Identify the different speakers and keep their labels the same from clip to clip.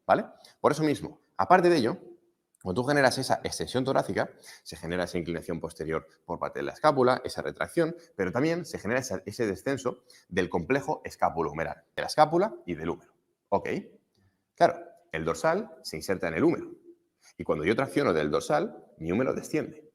Speaker 1: ¿vale? Por eso mismo, aparte de ello, cuando tú generas esa extensión torácica, se genera esa inclinación posterior por parte de la escápula, esa retracción, pero también se genera ese descenso del complejo escapulohumeral, de la escápula y del húmero. ¿Ok? Claro, el dorsal se inserta en el húmero. Y cuando yo tracciono del dorsal, mi húmero desciende.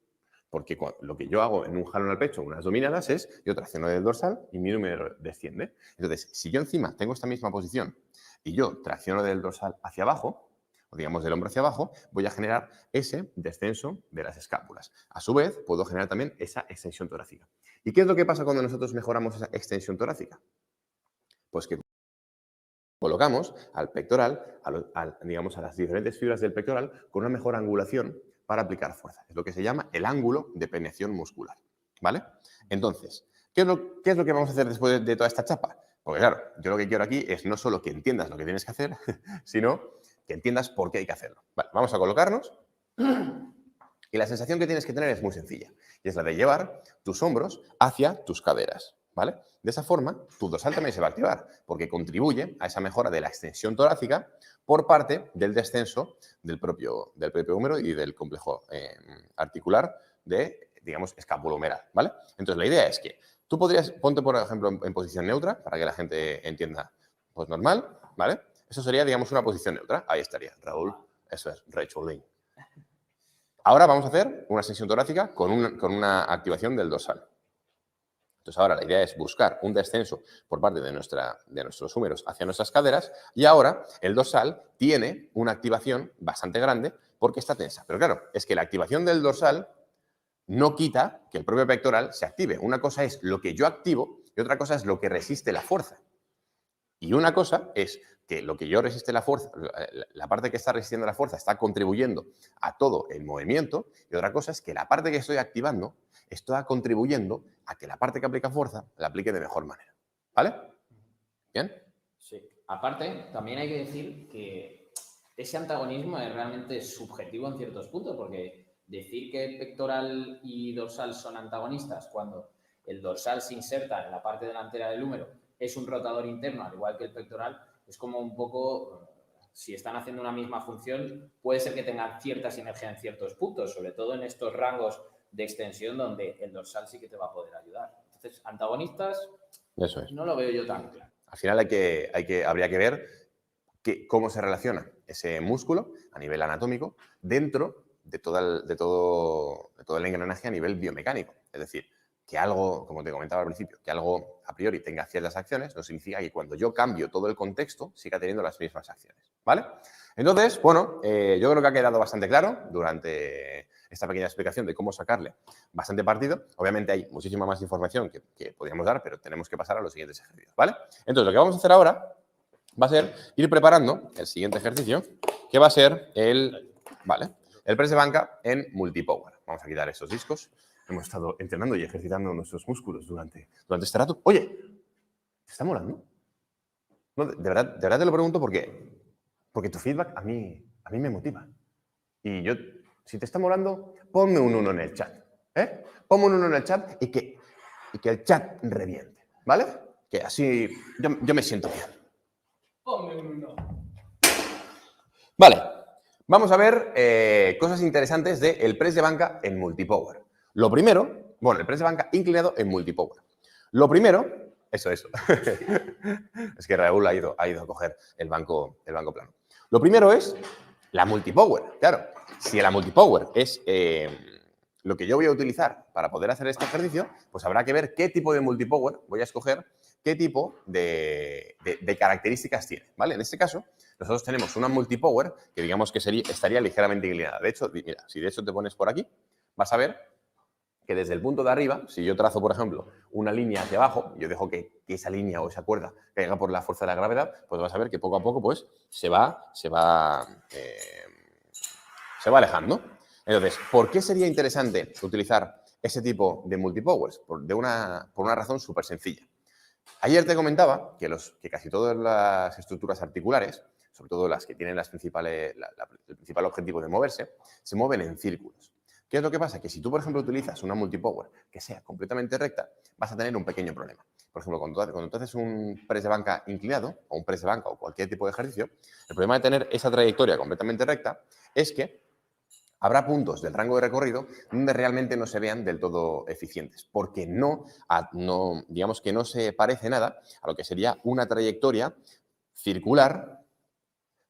Speaker 1: Porque lo que yo hago en un jalón al pecho, unas dominadas, es yo tracciono del dorsal y mi húmero desciende. Entonces, si yo encima tengo esta misma posición y yo tracciono del dorsal hacia abajo, o digamos del hombro hacia abajo, voy a generar ese descenso de las escápulas. A su vez, puedo generar también esa extensión torácica. ¿Y qué es lo que pasa cuando nosotros mejoramos esa extensión torácica? Pues que colocamos al pectoral, digamos, a las diferentes fibras del pectoral con una mejor angulación para aplicar fuerza. Es lo que se llama el ángulo de penetración muscular. ¿Vale? Entonces, ¿qué es lo que vamos a hacer después de toda esta chapa? Porque claro, yo lo que quiero aquí es no solo que entiendas lo que tienes que hacer, sino que entiendas por qué hay que hacerlo. Vale, vamos a colocarnos. Y la sensación que tienes que tener es muy sencilla. Y es la de llevar tus hombros hacia tus caderas. ¿Vale? De esa forma, tu dorsal también se va a activar, porque contribuye a esa mejora de la extensión torácica por parte del descenso del propio húmero y del complejo articular de, digamos, escapulohumeral, ¿vale? Entonces, la idea es que tú podrías, ponte, por ejemplo, en posición neutra, para que la gente entienda, pues normal, ¿vale? Eso sería, digamos, una posición neutra. Ahí estaría, Raúl. Eso es, Rachel Lynn. Ahora vamos a hacer una extensión torácica con una activación del dorsal. Entonces ahora la idea es buscar un descenso por parte de nuestros húmeros hacia nuestras caderas y ahora el dorsal tiene una activación bastante grande porque está tensa. Pero claro, es que la activación del dorsal no quita que el propio pectoral se active. Una cosa es lo que yo activo y otra cosa es lo que resiste la fuerza. Y una cosa es que lo que yo resiste la fuerza, la parte que está resistiendo la fuerza está contribuyendo a todo el movimiento y otra cosa es que la parte que estoy activando está contribuyendo a que la parte que aplica fuerza la aplique de mejor manera. ¿Vale? ¿Bien?
Speaker 2: Sí. Aparte, también hay que decir que ese antagonismo es realmente subjetivo en ciertos puntos, porque decir que pectoral y dorsal son antagonistas cuando el dorsal se inserta en la parte delantera del húmero, es un rotador interno, al igual que el pectoral, es como un poco, si están haciendo una misma función, puede ser que tengan cierta sinergia en ciertos puntos, sobre todo en estos rangos de extensión donde el dorsal sí que te va a poder ayudar. Entonces, antagonistas,
Speaker 1: Eso es.
Speaker 2: no lo veo yo tan claro.
Speaker 1: Al final habría que ver cómo se relaciona ese músculo a nivel anatómico dentro de todo el engranaje a nivel biomecánico. Es decir, que algo, como te comentaba al principio, que algo a priori tenga ciertas acciones, no significa que cuando yo cambio todo el contexto siga teniendo las mismas acciones. ¿Vale? Entonces, bueno, yo creo que ha quedado bastante claro durante esta pequeña explicación de cómo sacarle bastante partido. Obviamente hay muchísima más información que podríamos dar, pero tenemos que pasar a los siguientes ejercicios. ¿Vale? Entonces, lo que vamos a hacer ahora va a ser ir preparando el siguiente ejercicio, que va a ser el press de banca en multipower. Vamos a quitar estos discos. Hemos estado entrenando y ejercitando nuestros músculos durante este rato. Oye, ¿te está molando? No, de verdad te lo pregunto porque tu feedback a mí me motiva. Y yo, si te está molando, ponme un 1 en el chat. Ponme un 1 en el chat y que el chat reviente. ¿Vale? Que así yo me siento bien.
Speaker 2: Ponme un 1.
Speaker 1: Vale, vamos a ver cosas interesantes del press de banca en multipower. Lo primero, bueno, el press de banca inclinado en multipower. Lo primero, eso. Es que Raúl ha ido a coger el banco plano. Lo primero es la multipower. Claro, si la multipower es lo que yo voy a utilizar para poder hacer este ejercicio, pues habrá que ver qué tipo de multipower voy a escoger, qué tipo de características tiene, ¿vale? En este caso, nosotros tenemos una multipower que digamos que estaría ligeramente inclinada. De hecho, mira, si de hecho te pones por aquí, vas a ver que desde el punto de arriba, si yo trazo, por ejemplo, una línea hacia abajo, yo dejo que esa línea o esa cuerda caiga por la fuerza de la gravedad, pues vas a ver que poco a poco pues, se va alejando. Entonces, ¿por qué sería interesante utilizar ese tipo de multipowers? Por una razón súper sencilla. Ayer te comentaba que casi todas las estructuras articulares, sobre todo las que tienen el principal objetivo de moverse, se mueven en círculos. ¿Qué es lo que pasa? Que si tú, por ejemplo, utilizas una multipower que sea completamente recta, vas a tener un pequeño problema. por ejemplo, cuando tú haces un press de banca inclinado, o un press de banca, o cualquier tipo de ejercicio, el problema de tener esa trayectoria completamente recta es que habrá puntos del rango de recorrido donde realmente no se vean del todo eficientes, porque digamos que no se parece nada a lo que sería una trayectoria circular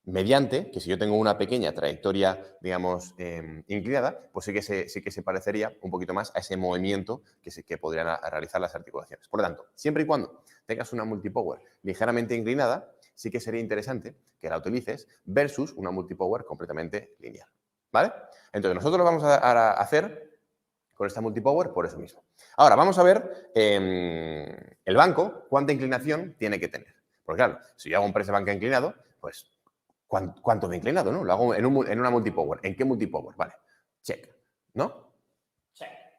Speaker 1: mediante, que si yo tengo una pequeña trayectoria, digamos, inclinada, pues sí que se parecería un poquito más a ese movimiento que podrían realizar las articulaciones. Por lo tanto, siempre y cuando tengas una multipower ligeramente inclinada, sí que sería interesante que la utilices versus una multipower completamente lineal. ¿Vale? Entonces, nosotros lo vamos a hacer con esta multipower por eso mismo. Ahora, vamos a ver el banco, cuánta inclinación tiene que tener. Porque claro, si yo hago un press de banca inclinado, pues ¿cuánto de inclinado, no? Lo hago en una multipower. ¿En qué multipower? Vale, check, ¿no?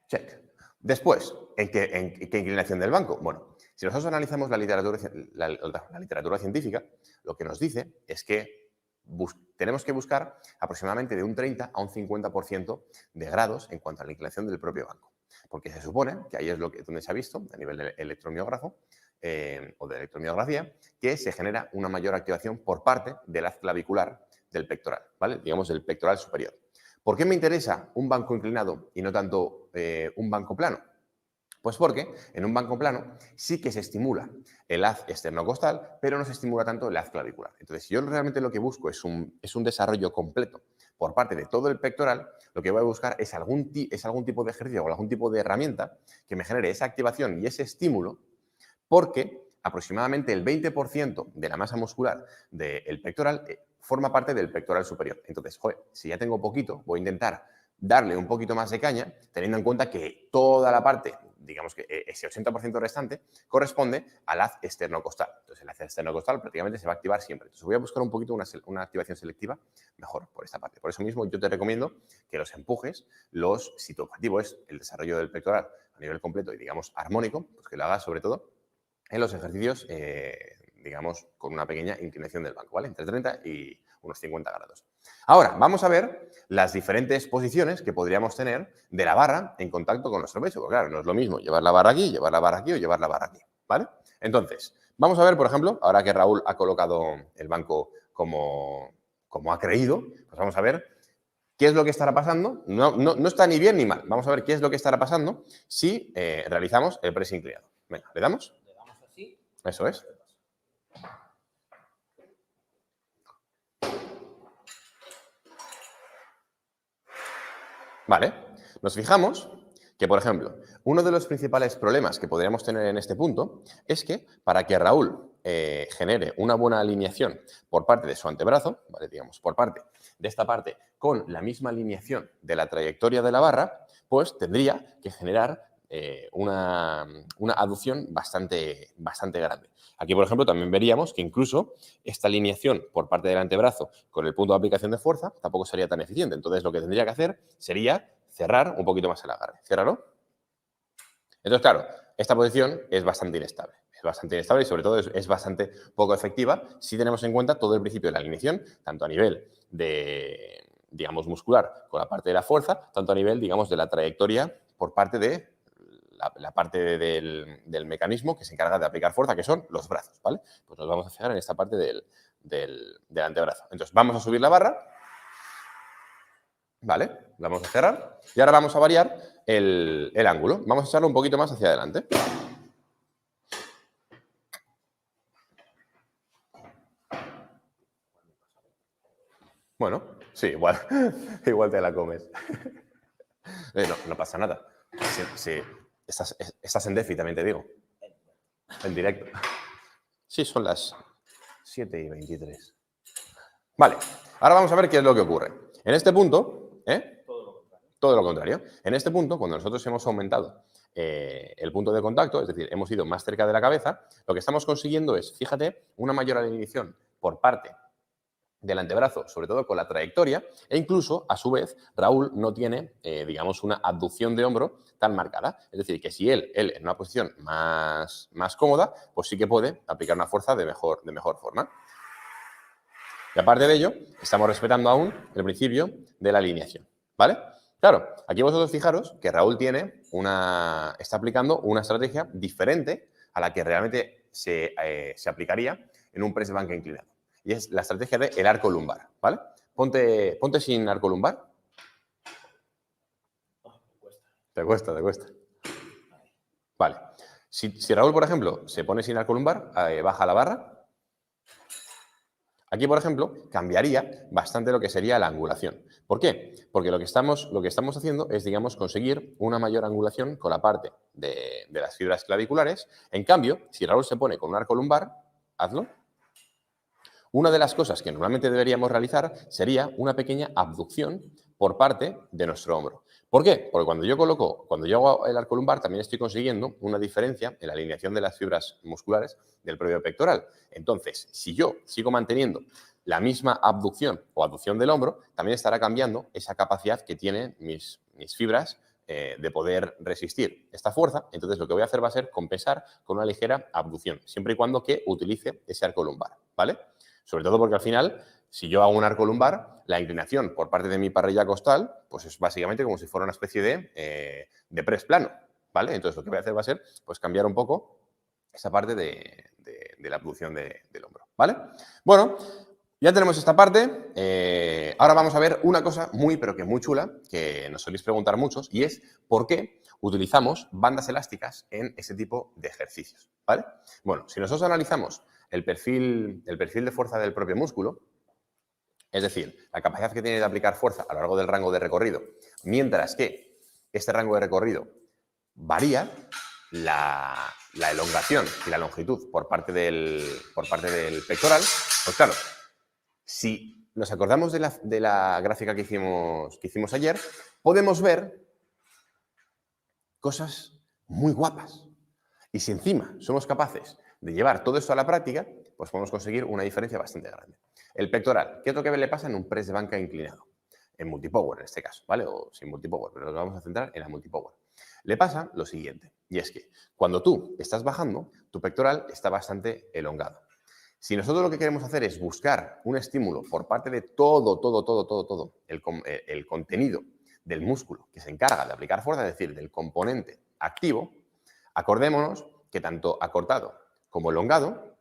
Speaker 1: Check. Después, ¿en qué inclinación del banco? Bueno, si nosotros analizamos la literatura científica, lo que nos dice es que tenemos que buscar aproximadamente de un 30 a un 50% de grados en cuanto a la inclinación del propio banco. Porque se supone que ahí es donde se ha visto, a nivel de electromiógrafo o de electromiografía, que se genera una mayor activación por parte del haz clavicular del pectoral, ¿vale? Digamos, del pectoral superior. ¿Por qué me interesa un banco inclinado y no tanto un banco plano? Pues porque en un banco plano sí que se estimula el haz esternocostal, pero no se estimula tanto el haz clavicular. Entonces, si yo realmente lo que busco es un desarrollo completo por parte de todo el pectoral, lo que voy a buscar es algún tipo de ejercicio o algún tipo de herramienta que me genere esa activación y ese estímulo, porque aproximadamente el 20% de la masa muscular del pectoral forma parte del pectoral superior. Entonces, si ya tengo poquito, voy a intentar darle un poquito más de caña, teniendo en cuenta que toda la parte, digamos que ese 80% restante, corresponde al haz esternocostal. Entonces, el haz esternocostal prácticamente se va a activar siempre. Entonces, voy a buscar un poquito una activación selectiva mejor por esta parte. Por eso mismo, yo te recomiendo que los empujes, si tu objetivo es el desarrollo del pectoral a nivel completo y, digamos, armónico, pues que lo hagas sobre todo en los ejercicios, digamos, con una pequeña inclinación del banco, ¿vale? Entre 30 y unos 50 grados. Ahora, vamos a ver las diferentes posiciones que podríamos tener de la barra en contacto con nuestro pecho. Porque claro, no es lo mismo llevar la barra aquí, llevar la barra aquí o llevar la barra aquí, ¿vale? Entonces, vamos a ver, por ejemplo, ahora que Raúl ha colocado el banco como ha creído, pues vamos a ver qué es lo que estará pasando. No está ni bien ni mal. Vamos a ver qué es lo que estará pasando si realizamos el press inclinado. Venga, ¿le damos?
Speaker 2: Le damos así.
Speaker 1: Eso es. Vale, nos fijamos que, por ejemplo, uno de los principales problemas que podríamos tener en este punto es que para que Raúl genere una buena alineación por parte de su antebrazo, ¿vale? Digamos, por parte de esta parte con la misma alineación de la trayectoria de la barra, pues tendría que generar una aducción bastante grande. Aquí, por ejemplo, también veríamos que incluso esta alineación por parte del antebrazo con el punto de aplicación de fuerza tampoco sería tan eficiente. Entonces, lo que tendría que hacer sería cerrar un poquito más el agarre. Ciérralo. Entonces, claro, esta posición es bastante inestable. Es bastante inestable y, sobre todo, es bastante poco efectiva si tenemos en cuenta todo el principio de la alineación, tanto a nivel de, digamos, muscular con la parte de la fuerza, tanto a nivel, digamos, de la trayectoria por parte de la parte del mecanismo que se encarga de aplicar fuerza, que son los brazos, ¿vale? Pues nos vamos a fijar en esta parte del antebrazo. Entonces, vamos a subir la barra, ¿vale? La vamos a cerrar y ahora vamos a variar el ángulo. Vamos a echarlo un poquito más hacia adelante. Bueno, sí, igual te la comes. No pasa nada. Sí, estás en déficit, también te digo. En directo. Sí, son las 7:23. Vale, ahora vamos a ver qué es lo que ocurre. En este punto, todo lo contrario. En este punto, cuando nosotros hemos aumentado el punto de contacto, es decir, hemos ido más cerca de la cabeza, lo que estamos consiguiendo es, fíjate, una mayor alineación por parte del antebrazo, sobre todo con la trayectoria, e incluso, a su vez, Raúl no tiene, digamos, una abducción de hombro tan marcada. Es decir, que si él en una posición más cómoda, pues sí que puede aplicar una fuerza de mejor forma. Y aparte de ello, estamos respetando aún el principio de la alineación, ¿vale? Claro, aquí vosotros fijaros que Raúl está aplicando una estrategia diferente a la que realmente se aplicaría en un press de banca inclinado. Y es la estrategia del arco lumbar, ¿vale? Ponte sin arco lumbar. Te cuesta. Vale. Si Raúl, por ejemplo, se pone sin arco lumbar, baja la barra. Aquí, por ejemplo, cambiaría bastante lo que sería la angulación. ¿Por qué? Porque lo que estamos haciendo es, digamos, conseguir una mayor angulación con la parte de las fibras claviculares. En cambio, si Raúl se pone con un arco lumbar, hazlo. Una de las cosas que normalmente deberíamos realizar sería una pequeña abducción por parte de nuestro hombro. ¿Por qué? Porque cuando yo hago el arco lumbar, también estoy consiguiendo una diferencia en la alineación de las fibras musculares del propio pectoral. Entonces, si yo sigo manteniendo la misma abducción o abducción del hombro, también estará cambiando esa capacidad que tienen mis fibras de poder resistir esta fuerza. Entonces, lo que voy a hacer va a ser compensar con una ligera abducción, siempre y cuando que utilice ese arco lumbar, ¿vale? Sobre todo porque al final, si yo hago un arco lumbar, la inclinación por parte de mi parrilla costal, pues es básicamente como si fuera una especie de press plano, ¿vale? Entonces, lo que voy a hacer va a ser, pues, cambiar un poco esa parte de la abducción del hombro, ¿vale? Bueno, ya tenemos esta parte. Ahora vamos a ver una cosa muy, pero que muy chula, que nos soléis preguntar muchos, y es por qué utilizamos bandas elásticas en ese tipo de ejercicios, ¿vale? Bueno, si nosotros analizamos el perfil de fuerza del propio músculo, es decir, la capacidad que tiene de aplicar fuerza a lo largo del rango de recorrido, mientras que este rango de recorrido varía, la elongación y la longitud por parte del pectoral, pues claro, si nos acordamos de la gráfica que hicimos ayer, podemos ver cosas muy guapas. Y si encima somos capaces de llevar todo esto a la práctica, pues podemos conseguir una diferencia bastante grande. El pectoral, ¿qué es lo que le pasa en un press de banca inclinado? En multipower, en este caso, ¿vale? O sin multipower, pero nos vamos a centrar en la multipower. Le pasa lo siguiente, y es que cuando tú estás bajando, tu pectoral está bastante elongado. Si nosotros lo que queremos hacer es buscar un estímulo por parte de todo el contenido del músculo que se encarga de aplicar fuerza, es decir, del componente activo, acordémonos que tanto acortado como elongado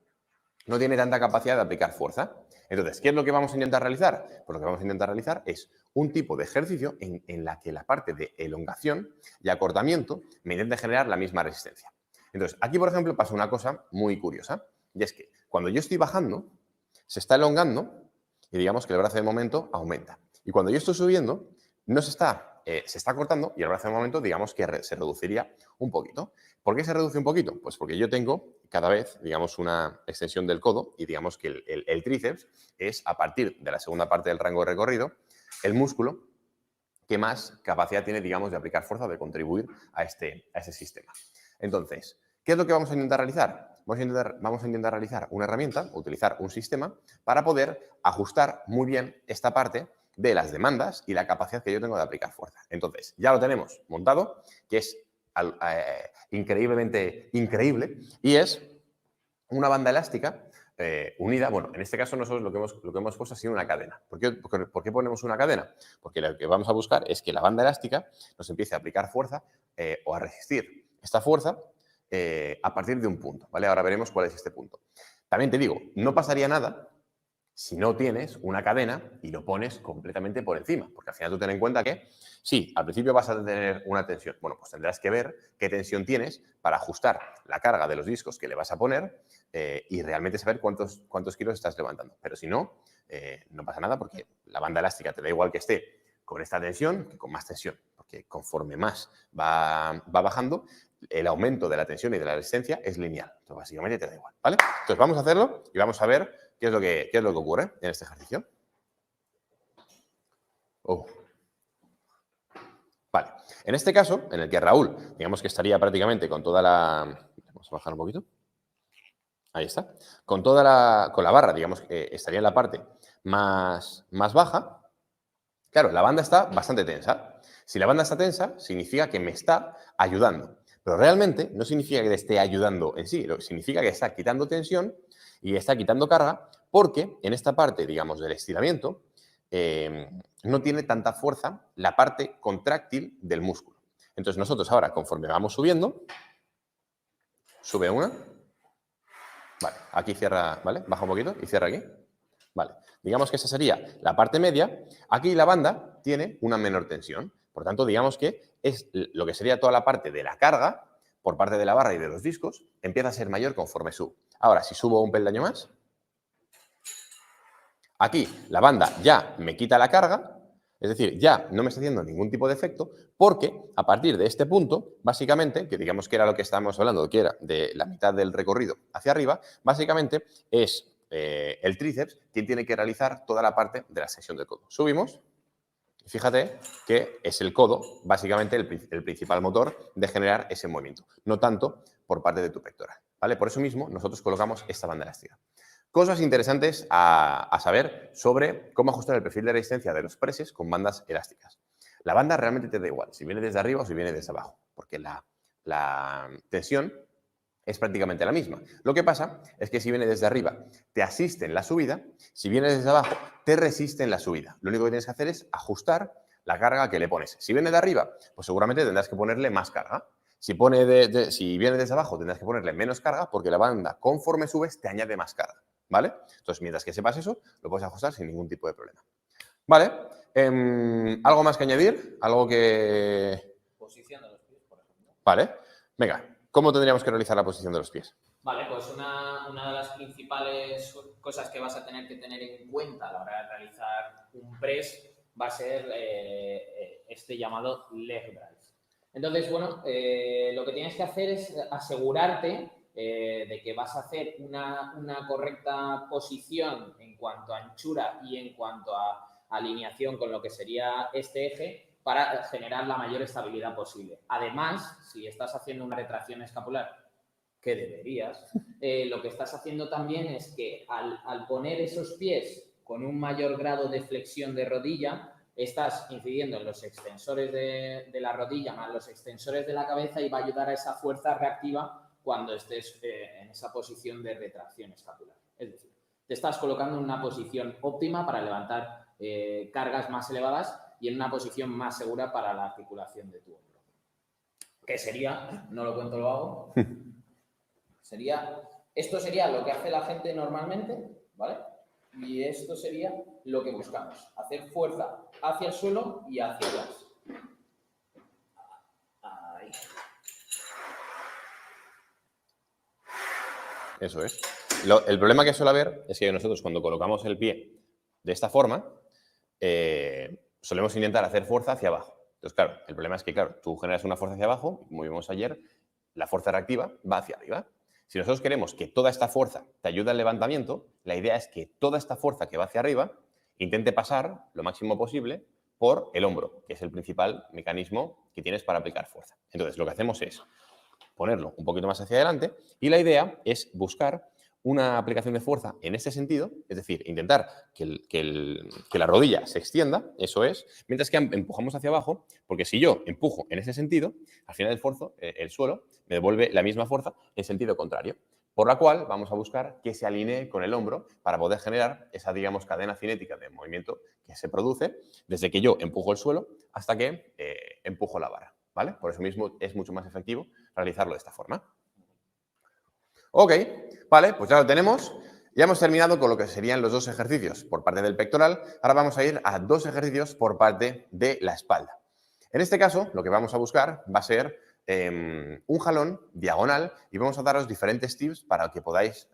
Speaker 1: no tiene tanta capacidad de aplicar fuerza. Entonces, ¿qué es lo que vamos a intentar realizar? Pues lo que vamos a intentar realizar es un tipo de ejercicio en la que la parte de elongación y acortamiento me intente generar la misma resistencia. Entonces, aquí, por ejemplo, pasa una cosa muy curiosa, y es que cuando yo estoy bajando, se está elongando y digamos que el brazo de momento aumenta. Y cuando yo estoy subiendo, no se está cortando y el brazo de momento, digamos que se reduciría un poquito. ¿Por qué se reduce un poquito? Pues porque yo tengo cada vez, digamos, una extensión del codo y digamos que el tríceps es, a partir de la segunda parte del rango de recorrido, el músculo que más capacidad tiene, digamos, de aplicar fuerza o de contribuir a ese sistema. Entonces, ¿qué es lo que vamos a intentar realizar? Vamos a intentar realizar una herramienta, utilizar un sistema para poder ajustar muy bien esta parte de las demandas y la capacidad que yo tengo de aplicar fuerza. Entonces, ya lo tenemos montado, que es increíblemente increíble, y es una banda elástica unida. Bueno, en este caso nosotros lo que hemos puesto ha sido una cadena. ¿Por qué ponemos una cadena? Porque lo que vamos a buscar es que la banda elástica nos empiece a aplicar fuerza o a resistir esta fuerza a partir de un punto, ¿vale? Ahora veremos cuál es este punto. También te digo, no pasaría nada si no tienes una cadena y lo pones completamente por encima, porque al final tú ten en cuenta que sí, al principio vas a tener una tensión. Bueno, pues tendrás que ver qué tensión tienes para ajustar la carga de los discos que le vas a poner y realmente saber cuántos kilos estás levantando. Pero si no, no pasa nada porque la banda elástica te da igual que esté con esta tensión que con más tensión, porque conforme más va bajando, el aumento de la tensión y de la resistencia es lineal. Entonces, básicamente te da igual, ¿vale? Entonces, vamos a hacerlo y vamos a ver qué es lo que ocurre en este ejercicio. Vale. En este caso, en el que Raúl, digamos que estaría prácticamente con toda la... Vamos a bajar un poquito. Ahí está. Con la barra, digamos que estaría en la parte más baja. Claro, la banda está bastante tensa. Si la banda está tensa, significa que me está ayudando. Pero realmente no significa que le esté ayudando en sí, significa que está quitando tensión y está quitando carga porque en esta parte, digamos, del estiramiento, no tiene tanta fuerza la parte contráctil del músculo. Entonces nosotros ahora, conforme vamos subiendo, sube una. Vale, aquí cierra, ¿vale? Baja un poquito y cierra aquí. Vale, digamos que esa sería la parte media. Aquí la banda tiene una menor tensión. Por tanto, digamos que es lo que sería toda la parte de la carga por parte de la barra y de los discos, empieza a ser mayor conforme subo. Ahora, si subo un peldaño más, aquí la banda ya me quita la carga, es decir, ya no me está haciendo ningún tipo de efecto, porque a partir de este punto, básicamente, que digamos que era lo que estábamos hablando, que era de la mitad del recorrido hacia arriba, básicamente es el tríceps quien tiene que realizar toda la parte de la sección del codo. Subimos. Fíjate que es el codo, básicamente, el principal motor de generar ese movimiento, no tanto por parte de tu pectoral, ¿vale? Por eso mismo, nosotros colocamos esta banda elástica. Cosas interesantes a saber sobre cómo ajustar el perfil de resistencia de los presses con bandas elásticas. La banda realmente te da igual, si viene desde arriba o si viene desde abajo, porque la tensión es prácticamente la misma. Lo que pasa es que si viene desde arriba te asiste en la subida, si viene desde abajo te resiste en la subida. Lo único que tienes que hacer es ajustar la carga que le pones. Si viene de arriba, pues seguramente tendrás que ponerle más carga. Si viene desde abajo tendrás que ponerle menos carga porque la banda conforme subes te añade más carga, ¿vale? Entonces mientras que sepas eso, lo puedes ajustar sin ningún tipo de problema. ¿Vale? ¿Algo más que añadir? ¿Algo que...?
Speaker 2: Posición de los pies, por ejemplo.
Speaker 1: Vale. Venga. ¿Cómo tendríamos que realizar la posición de los pies?
Speaker 2: Vale, pues una de las principales cosas que vas a tener que tener en cuenta a la hora de realizar un press va a ser este llamado leg drive. Entonces, bueno, lo que tienes que hacer es asegurarte de que vas a hacer una correcta posición en cuanto a anchura y en cuanto a alineación con lo que sería este eje para generar la mayor estabilidad posible. Además, si estás haciendo una retracción escapular, que deberías, lo que estás haciendo también es que al poner esos pies con un mayor grado de flexión de rodilla, estás incidiendo en los extensores de la rodilla más los extensores de la cabeza y va a ayudar a esa fuerza reactiva cuando estés en esa posición de retracción escapular. Es decir, te estás colocando en una posición óptima para levantar cargas más elevadas y en una posición más segura para la articulación de tu hombro. ¿Qué sería? No lo cuento, lo hago. Esto sería lo que hace la gente normalmente, ¿vale? Y esto sería lo que buscamos, hacer fuerza hacia el suelo y hacia atrás. Ahí.
Speaker 1: Eso es. El problema que suele haber es que nosotros cuando colocamos el pie de esta forma, solemos intentar hacer fuerza hacia abajo. Entonces, claro, el problema es que, claro, tú generas una fuerza hacia abajo, como vimos ayer, la fuerza reactiva va hacia arriba. Si nosotros queremos que toda esta fuerza te ayude al levantamiento, la idea es que toda esta fuerza que va hacia arriba intente pasar lo máximo posible por el hombro, que es el principal mecanismo que tienes para aplicar fuerza. Entonces, lo que hacemos es ponerlo un poquito más hacia adelante y la idea es buscar una aplicación de fuerza en este sentido, es decir, intentar que la rodilla se extienda, eso es, mientras que empujamos hacia abajo, porque si yo empujo en ese sentido, al final el suelo me devuelve la misma fuerza en sentido contrario, por la cual vamos a buscar que se alinee con el hombro para poder generar esa, digamos, cadena cinética de movimiento que se produce desde que yo empujo el suelo hasta que empujo la barra, ¿vale? Por eso mismo es mucho más efectivo realizarlo de esta forma. Ok, vale, pues ya lo tenemos. Ya hemos terminado con lo que serían los dos ejercicios por parte del pectoral. Ahora vamos a ir a dos ejercicios por parte de la espalda. En este caso, lo que vamos a buscar va a ser un jalón diagonal y vamos a daros diferentes tips para que podáis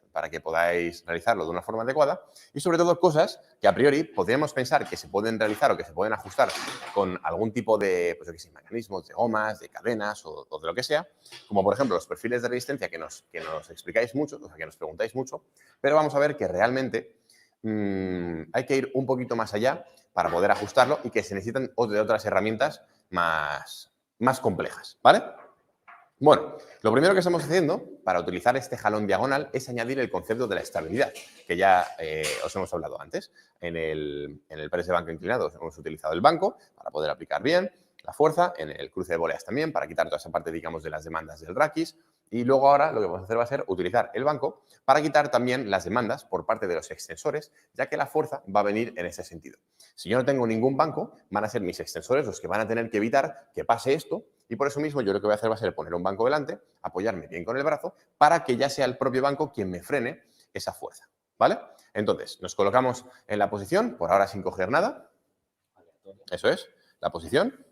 Speaker 1: realizarlo de una forma adecuada y sobre todo cosas que a priori podríamos pensar que se pueden realizar o que se pueden ajustar con algún tipo de mecanismos, de gomas, de cadenas o de lo que sea, como por ejemplo los perfiles de resistencia que nos explicáis mucho, o sea, que nos preguntáis mucho, pero vamos a ver que realmente hay que ir un poquito más allá para poder ajustarlo y que se necesitan otras herramientas más complejas, ¿vale? Bueno, lo primero que estamos haciendo para utilizar este jalón diagonal es añadir el concepto de la estabilidad, que ya os hemos hablado antes. En el press de banco inclinado hemos utilizado el banco para poder aplicar bien la fuerza, en el cruce de voleas también, para quitar toda esa parte, digamos, de las demandas del raquis. Y luego ahora lo que vamos a hacer va a ser utilizar el banco para quitar también las demandas por parte de los extensores, ya que la fuerza va a venir en ese sentido. Si yo no tengo ningún banco, van a ser mis extensores los que van a tener que evitar que pase esto Y por eso mismo yo lo que voy a hacer va a ser poner un banco delante, apoyarme bien con el brazo, para que ya sea el propio banco quien me frene esa fuerza, ¿vale? Entonces, nos colocamos en la posición, por ahora sin coger nada. Eso es, la posición.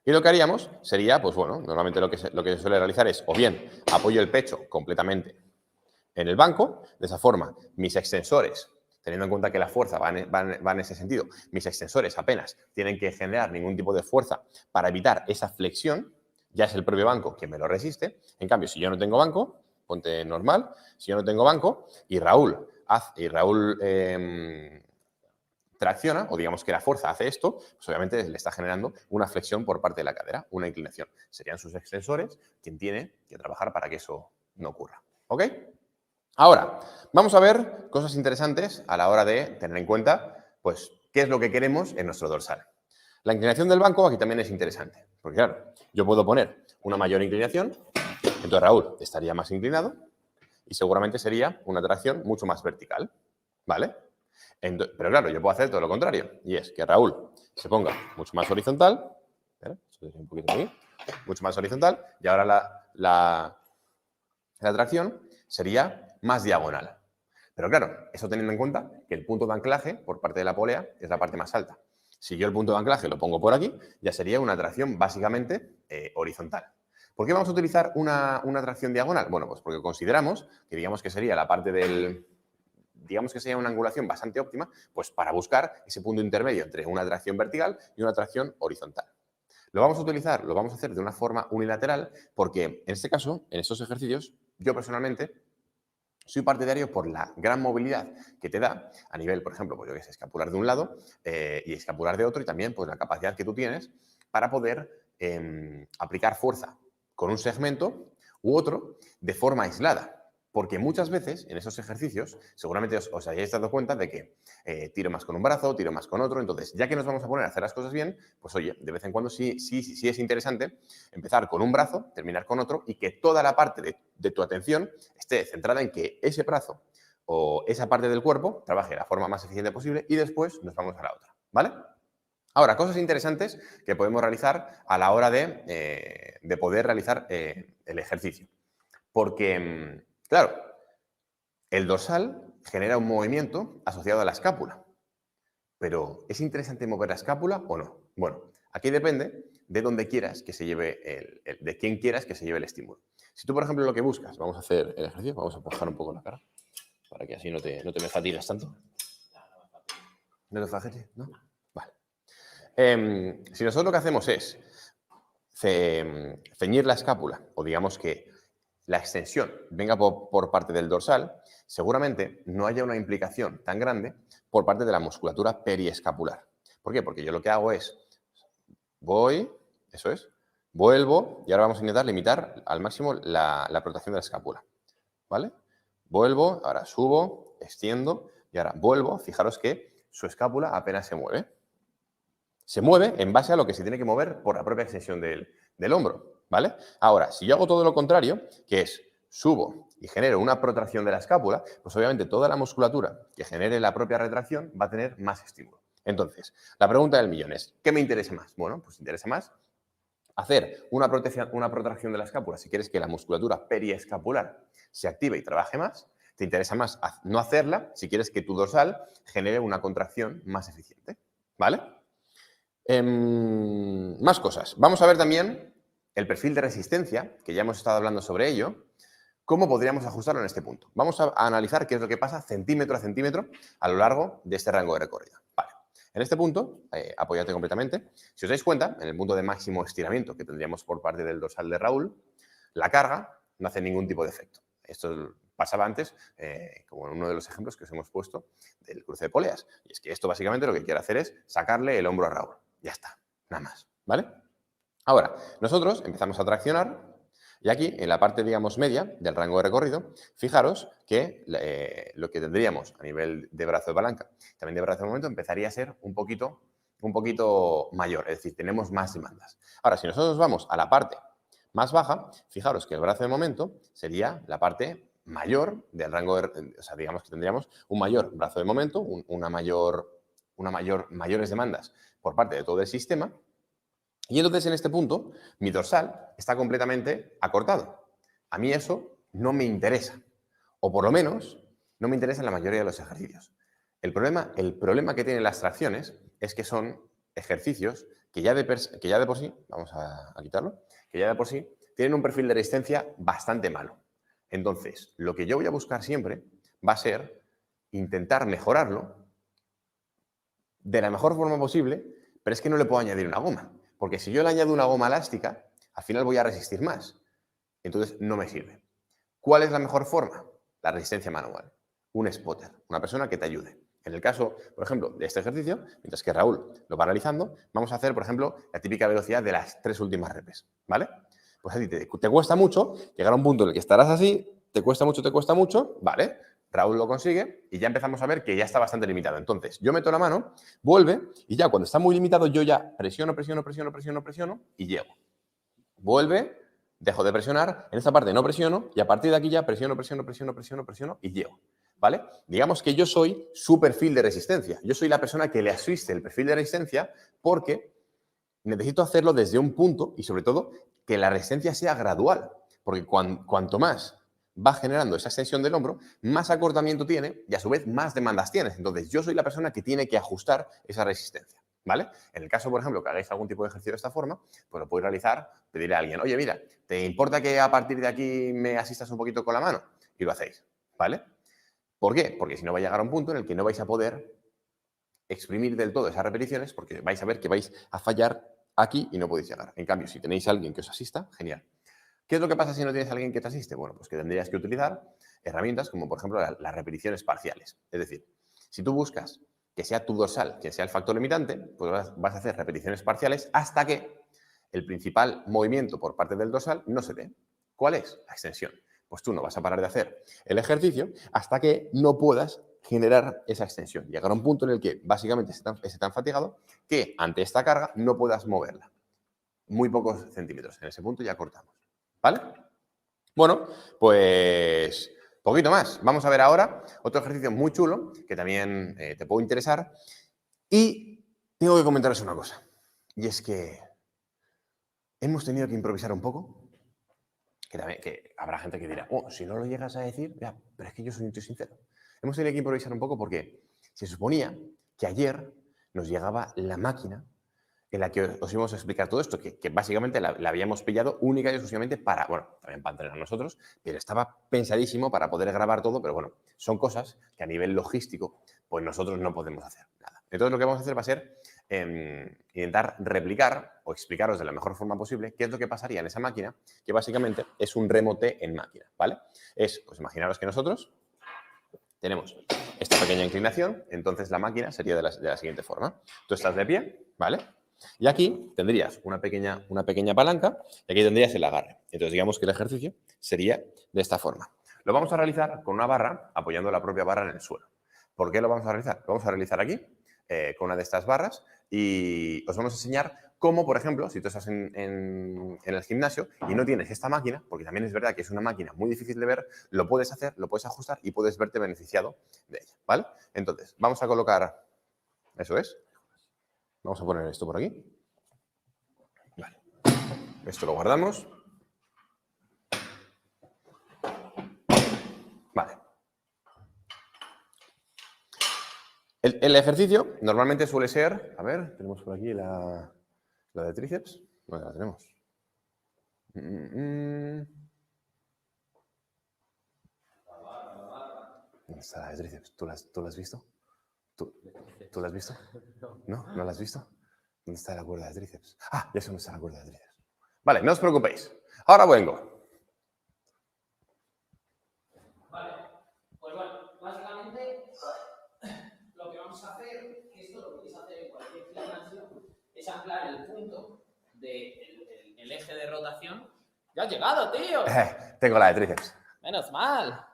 Speaker 1: Y lo que haríamos sería, pues bueno, normalmente lo que se suele realizar es, o bien apoyo el pecho completamente en el banco, de esa forma mis extensores, teniendo en cuenta que la fuerza va en ese sentido, mis extensores apenas tienen que generar ningún tipo de fuerza para evitar esa flexión, ya es el propio banco quien me lo resiste. En cambio, si yo no tengo banco, ponte normal, si yo no tengo banco y Raúl tracciona, o digamos que la fuerza hace esto, pues obviamente le está generando una flexión por parte de la cadera, una inclinación. Serían sus extensores quien tiene que trabajar para que eso no ocurra. ¿Ok? Ahora, vamos a ver cosas interesantes a la hora de tener en cuenta, pues, qué es lo que queremos en nuestro dorsal. La inclinación del banco aquí también es interesante, porque claro, yo puedo poner una mayor inclinación, entonces Raúl estaría más inclinado y seguramente sería una tracción mucho más vertical, ¿vale? Pero claro, yo puedo hacer todo lo contrario, y es que Raúl se ponga mucho más horizontal, un poquito aquí, mucho más horizontal, y ahora la tracción sería más diagonal. Pero claro, eso teniendo en cuenta que el punto de anclaje por parte de la polea es la parte más alta. Si yo el punto de anclaje lo pongo por aquí, ya sería una tracción básicamente horizontal. ¿Por qué vamos a utilizar una tracción diagonal? Bueno, pues porque consideramos que digamos que sería la parte digamos que sería una angulación bastante óptima, pues para buscar ese punto intermedio entre una tracción vertical y una tracción horizontal. Lo vamos a utilizar, lo vamos a hacer de una forma unilateral porque en este caso, en estos ejercicios, yo personalmente soy partidario por la gran movilidad que te da a nivel, por ejemplo, pues yo que sé, escapular de un lado y escapular de otro, y también pues la capacidad que tú tienes para poder aplicar fuerza con un segmento u otro de forma aislada. Porque muchas veces en esos ejercicios seguramente os hayáis dado cuenta de que tiro más con un brazo, tiro más con otro. Entonces, ya que nos vamos a poner a hacer las cosas bien, pues oye, de vez en cuando sí es interesante empezar con un brazo, terminar con otro y que toda la parte de tu atención esté centrada en que ese brazo o esa parte del cuerpo trabaje de la forma más eficiente posible y después nos vamos a la otra, ¿vale? Ahora, cosas interesantes que podemos realizar a la hora de poder realizar el ejercicio. Porque, claro, el dorsal genera un movimiento asociado a la escápula. Pero, ¿es interesante mover la escápula o no? Bueno, aquí depende de dónde quieras que se lleve de quién quieras que se lleve el estímulo. Si tú, por ejemplo, lo que buscas, vamos a hacer el ejercicio, vamos a bajar un poco la cara, para que así no te me fatigues tanto. ¿No te fatigues? ¿No? Vale. Si nosotros lo que hacemos es ceñir la escápula, o digamos que la extensión venga por parte del dorsal, seguramente no haya una implicación tan grande por parte de la musculatura periescapular. ¿Por qué? Porque yo lo que hago es, voy, eso es, vuelvo y ahora vamos a intentar limitar al máximo la protección de la escápula. ¿Vale? Vuelvo, ahora subo, extiendo y ahora vuelvo. Fijaros que su escápula apenas se mueve. Se mueve en base a lo que se tiene que mover por la propia extensión del hombro. ¿Vale? Ahora, si yo hago todo lo contrario, que es subo y genero una protracción de la escápula, pues obviamente toda la musculatura que genere la propia retracción va a tener más estímulo. Entonces, la pregunta del millón es, ¿qué me interesa más? Bueno, pues interesa más hacer una protracción de la escápula si quieres que la musculatura periescapular se active y trabaje más. Te interesa más no hacerla si quieres que tu dorsal genere una contracción más eficiente. ¿Vale? Más cosas. Vamos a ver también el perfil de resistencia, que ya hemos estado hablando sobre ello, cómo podríamos ajustarlo en este punto. Vamos a analizar qué es lo que pasa centímetro a centímetro a lo largo de este rango de recorrido. Vale. En este punto, apóyate completamente. Si os dais cuenta, en el punto de máximo estiramiento que tendríamos por parte del dorsal de Raúl, la carga no hace ningún tipo de efecto. Esto pasaba antes, como en uno de los ejemplos que os hemos puesto del cruce de poleas. Y es que esto básicamente lo que quiere hacer es sacarle el hombro a Raúl. Ya está, nada más, ¿vale? Ahora, nosotros empezamos a traccionar y aquí, en la parte, digamos, media del rango de recorrido, fijaros que lo que tendríamos a nivel de brazo de palanca, también de brazo de momento, empezaría a ser un poquito mayor, es decir, tenemos más demandas. Ahora, si nosotros vamos a la parte más baja, fijaros que el brazo de momento sería la parte mayor del rango de, o sea, digamos que tendríamos un mayor brazo de momento, mayores demandas por parte de todo el sistema. Y entonces en este punto mi dorsal está completamente acortado. A mí eso no me interesa, o por lo menos no me interesa en la mayoría de los ejercicios. El problema que tienen las tracciones es que son ejercicios que ya de por sí, vamos a quitarlo, que ya de por sí tienen un perfil de resistencia bastante malo. Entonces, lo que yo voy a buscar siempre va a ser intentar mejorarlo de la mejor forma posible, pero es que no le puedo añadir una goma, porque si yo le añado una goma elástica, al final voy a resistir más. Entonces, no me sirve. ¿Cuál es la mejor forma? La resistencia manual. Un spotter, una persona que te ayude. En el caso, por ejemplo, de este ejercicio, mientras que Raúl lo va realizando, vamos a hacer, por ejemplo, la típica velocidad de las 3 últimas repes, ¿vale? Pues a ti te cuesta mucho llegar a un punto en el que estarás así, te cuesta mucho, ¿vale? Raúl lo consigue y ya empezamos a ver que ya está bastante limitado. Entonces, yo meto la mano, vuelve y ya cuando está muy limitado yo ya presiono y llego. Vuelve, dejo de presionar, en esta parte no presiono y a partir de aquí ya presiono y llego. ¿Vale? Digamos que yo soy su perfil de resistencia. Yo soy la persona que le asiste el perfil de resistencia porque necesito hacerlo desde un punto y sobre todo que la resistencia sea gradual. Porque cuanto más va generando esa extensión del hombro, más acortamiento tiene y a su vez más demandas tienes. Entonces yo soy la persona que tiene que ajustar esa resistencia. ¿Vale? En el caso, por ejemplo, que hagáis algún tipo de ejercicio de esta forma, pues lo podéis realizar, pedirle a alguien, oye, mira, ¿te importa que a partir de aquí me asistas un poquito con la mano? Y lo hacéis, ¿vale? ¿Por qué? Porque si no va a llegar a un punto en el que no vais a poder exprimir del todo esas repeticiones porque vais a ver que vais a fallar aquí y no podéis llegar. En cambio, si tenéis a alguien que os asista, genial. ¿Qué es lo que pasa si no tienes a alguien que te asiste? Bueno, pues que tendrías que utilizar herramientas como, por ejemplo, las repeticiones parciales. Es decir, si tú buscas que sea tu dorsal quien sea el factor limitante, pues vas a hacer repeticiones parciales hasta que el principal movimiento por parte del dorsal no se dé. ¿Cuál es? La extensión. Pues tú no vas a parar de hacer el ejercicio hasta que no puedas generar esa extensión. Llegar a un punto en el que básicamente esté tan fatigado que ante esta carga no puedas moverla. Muy pocos centímetros. En ese punto ya cortamos. ¿Vale? Bueno, pues poquito más. Vamos a ver ahora otro ejercicio muy chulo que también te puede interesar. Y tengo que comentaros una cosa. Y es que hemos tenido que improvisar un poco. Que habrá gente que dirá, oh, si no lo llegas a decir, ya, pero es que yo soy un tío sincero. Hemos tenido que improvisar un poco porque se suponía que ayer nos llegaba la máquina en la que os íbamos a explicar todo esto, que básicamente la habíamos pillado única y exclusivamente para, bueno, también para entrenar nosotros, pero estaba pensadísimo para poder grabar todo, pero bueno, son cosas que a nivel logístico, pues nosotros no podemos hacer nada. Entonces lo que vamos a hacer va a ser intentar replicar o explicaros de la mejor forma posible qué es lo que pasaría en esa máquina, que básicamente es un remote en máquina, ¿vale? Pues imaginaros que nosotros tenemos esta pequeña inclinación, entonces la máquina sería de la siguiente forma. Tú estás de pie, ¿vale? Y aquí tendrías una pequeña palanca y aquí tendrías el agarre. Entonces digamos que el ejercicio sería de esta forma. Lo vamos a realizar con una barra apoyando la propia barra en el suelo. ¿Por qué lo vamos a realizar? Lo vamos a realizar aquí con una de estas barras y os vamos a enseñar cómo, por ejemplo, si tú estás en el gimnasio y no tienes esta máquina, porque también es verdad que es una máquina muy difícil de ver, lo puedes hacer, lo puedes ajustar y puedes verte beneficiado de ella, ¿vale? Entonces, vamos a colocar, eso es, vamos a poner esto por aquí. Vale. Esto lo guardamos. Vale. El ejercicio normalmente suele ser, a ver, tenemos por aquí la de tríceps. ¿Dónde la tenemos? ¿Dónde está la de tríceps? ¿Tú la has visto? ¿Tú la has visto? ¿No? ¿No la has visto? ¿Dónde está la cuerda de tríceps? Ah, ya sé dónde está la cuerda de tríceps. Vale, no os preocupéis. Ahora vengo.
Speaker 2: Vale, pues bueno, básicamente lo que vamos a hacer, que esto lo podéis hacer en cualquier gimnasio, es anclar el punto del eje de rotación. ¡Ya has llegado, tío!
Speaker 1: Tengo la de tríceps.
Speaker 2: Menos mal.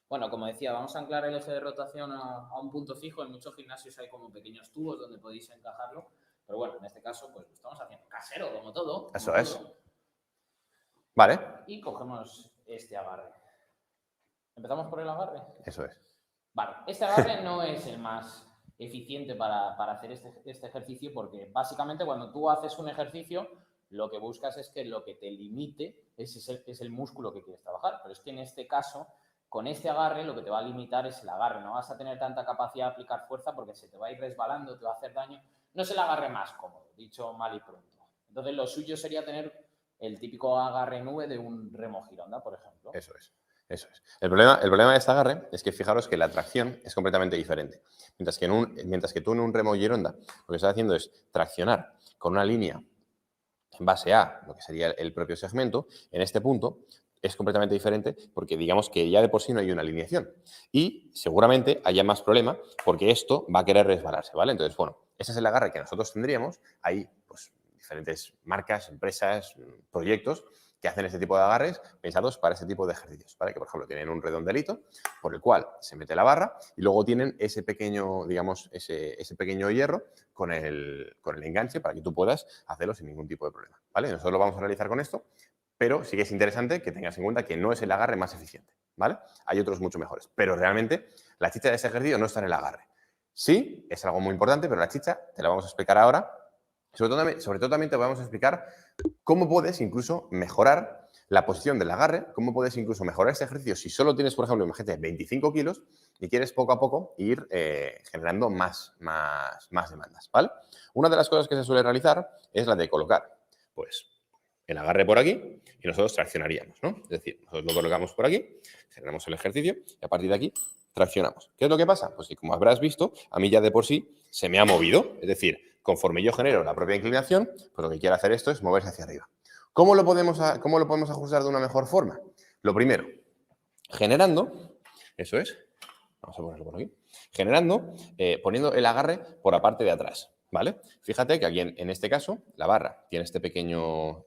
Speaker 2: Bueno, como decía, vamos a anclar el eje de rotación a un punto fijo. En muchos gimnasios hay como pequeños tubos donde podéis encajarlo. Pero bueno, en este caso, pues lo estamos haciendo casero, como todo.
Speaker 1: Eso es. Vale.
Speaker 2: Y cogemos este agarre. ¿Empezamos por el agarre?
Speaker 1: Eso es.
Speaker 2: Vale, este agarre no es el más eficiente para hacer este ejercicio, porque básicamente cuando tú haces un ejercicio, lo que buscas es que lo que te limite es el músculo que quieres trabajar. Pero es que en este caso, con este agarre, lo que te va a limitar es el agarre. No vas a tener tanta capacidad de aplicar fuerza porque se te va a ir resbalando, te va a hacer daño. No es el agarre más cómodo, dicho mal y pronto. Entonces, lo suyo sería tener el típico agarre nube de un remo Gironda, por ejemplo.
Speaker 1: Eso es. Eso es. El problema de este agarre es que fijaros que la tracción es completamente diferente. Mientras que tú en un remo Gironda lo que estás haciendo es traccionar con una línea en base a lo que sería el propio segmento, en este punto es completamente diferente porque digamos que ya de por sí no hay una alineación y seguramente haya más problema porque esto va a querer resbalarse, ¿vale? Entonces, bueno, ese es el agarre que nosotros tendríamos. Hay pues, diferentes marcas, empresas, proyectos que hacen este tipo de agarres pensados para este tipo de ejercicios, ¿vale? Que, por ejemplo, tienen un redondelito por el cual se mete la barra y luego tienen ese pequeño, digamos, ese pequeño hierro con el enganche para que tú puedas hacerlo sin ningún tipo de problema, ¿vale? Nosotros lo vamos a realizar con esto, pero sí que es interesante que tengas en cuenta que no es el agarre más eficiente, ¿vale? Hay otros mucho mejores, pero realmente la chicha de ese ejercicio no está en el agarre. Sí, es algo muy importante, pero la chicha te la vamos a explicar ahora. Sobre todo también te vamos a explicar cómo puedes incluso mejorar la posición del agarre, cómo puedes incluso mejorar este ejercicio si solo tienes, por ejemplo, imagínate, 25 kilos y quieres poco a poco ir generando más demandas, ¿vale? Una de las cosas que se suele realizar es la de colocar, pues, el agarre por aquí y nosotros traccionaríamos, ¿no? Es decir, nosotros lo colocamos por aquí, generamos el ejercicio y a partir de aquí traccionamos. ¿Qué es lo que pasa? Pues que, como habrás visto, a mí ya de por sí se me ha movido, es decir, conforme yo genero la propia inclinación, pues lo que quiero hacer esto es moverse hacia arriba. ¿Cómo lo podemos ajustar de una mejor forma? Lo primero, generando, eso es, vamos a ponerlo por aquí, generando, poniendo el agarre por la parte de atrás, ¿vale? Fíjate que aquí en este caso la barra tiene este pequeño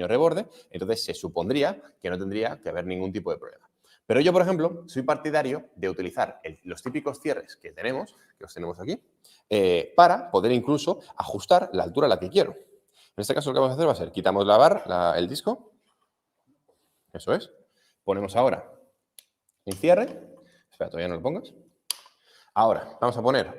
Speaker 1: reborde, entonces se supondría que no tendría que haber ningún tipo de problema. Pero yo, por ejemplo, soy partidario de utilizar los típicos cierres que los tenemos aquí, para poder incluso ajustar la altura a la que quiero. En este caso lo que vamos a hacer va a ser, quitamos la barra, el disco, eso es, ponemos ahora un cierre, espera, todavía no lo pongas. Ahora, vamos a poner